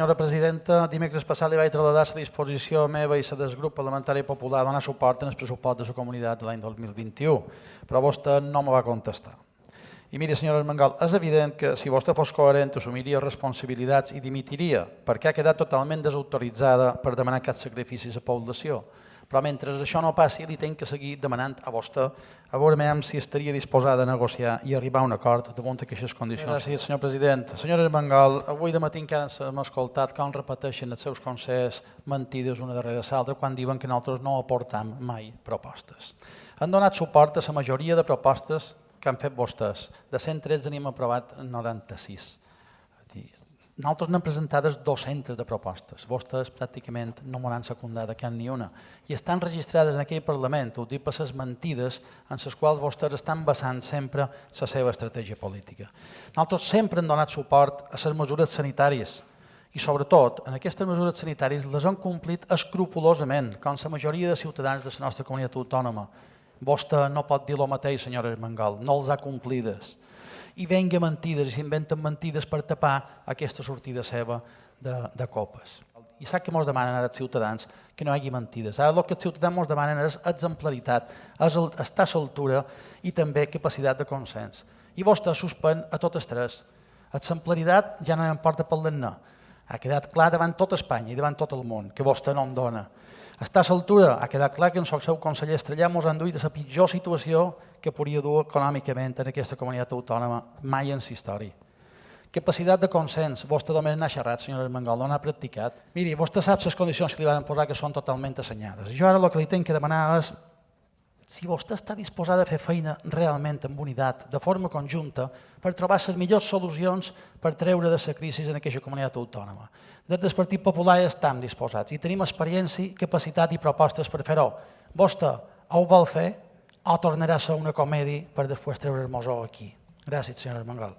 Senyora presidenta, dimecres passat li vaig traslladar la disposició meva i la del grup parlamentari popular a donar suport al pressupost de la comunitat de l'any 2021, però vostè no me va contestar. I miri, senyora Armengol, és evident que si vostè fos coherent assumiria responsabilitats i dimitiria, perquè ha quedat totalment desautoritzada per demanar cap sacrifici a la població. Però mentre això no passi, li tenc que seguir demanant a vostè a veure si estaria disposada a negociar i arribar a un acord damunt d'aquestes condicions. Gràcies, senyor president. Senyora Armengol, avui de matí encara hem escoltat com repeteixen els seus consells mentides una darrere l'altra quan diuen que nosaltres no aportam mai propostes. Han donat suport a la majoria de propostes que han fet vostès. De 113 n'hem aprovat 96. Nosaltres n'hem presentades 200 de propostes. Vostès pràcticament no m'han secundat cap ni una. I estan registrades en aquell Parlament, ho dic per les mentides en les quals vostès estan basant sempre la seva estratègia política. Nosaltres sempre hem donat suport a les mesures sanitàries i sobretot en aquestes mesures sanitàries les hem complit escrupolosament, com la majoria de ciutadans de la nostra comunitat autònoma. Vostè no pot dir el mateix, senyora Armengol, no els ha complides. I venga mentides i s'inventen mentides per tapar aquesta sortida seva de copes. I sap que ens demanen ara els ciutadans que no hi hagi mentides. Ara el que els ciutadans ens demanen és exemplaritat, és estar a l'altura i també capacitat de consens. I vostè suspèn a totes tres. Exemplaritat ja no importa parlar-ne. Ha quedat clar davant tot Espanya i davant tot el món que vostè no en dona. Estar a l'altura, ha quedat clar que en el seu conseller Estrellà ens han duit a la pitjor situació que podria dur econòmicament en aquesta comunitat autònoma mai en la història. Capacitat de consens, vostè només n'ha xerrat, senyora Armengol, no n'ha practicat. Miri, vostè sap les condicions que li van posar que són totalment assenyades. Jo ara el que li tinc que demanar és si vostè està disposada a fer feina realment amb unitat, de forma conjunta, per trobar les millors solucions per treure de la crisi en aquesta comunitat autònoma. Des del Partit Popular estem disposats i tenim experiència, capacitat i propostes per fer-ho. Vostè ho vol fer o tornarà a ser una comèdia per després treure-nos-ho aquí. Gràcies, senyora Armengol.